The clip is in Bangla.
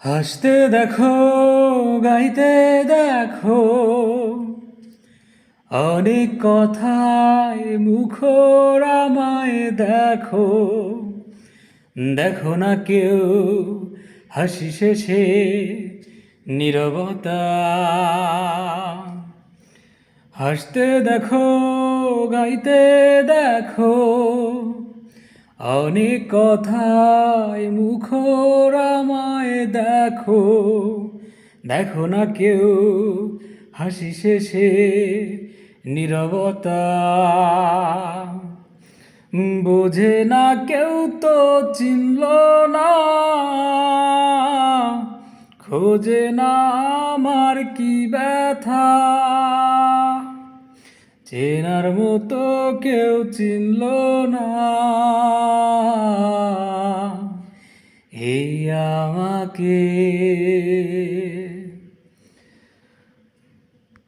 হাসতে দেখো, গাইতে দেখো, অনেক কথায় মুখর আমায় দেখো। দেখো না কেউ হাসি শেষে নীরবতা। হাসতে দেখো, গাইতে দেখো, অনেক কথায় মুখর আমায় দেখো। দেখো না কেউ হাসি শেষে নীরবতা। বোঝে না কেউ তো চিনল না, খোঁজে না আমার কি ব্যথা। চেনার মতো কেউ চিনল না, এই আমাকে।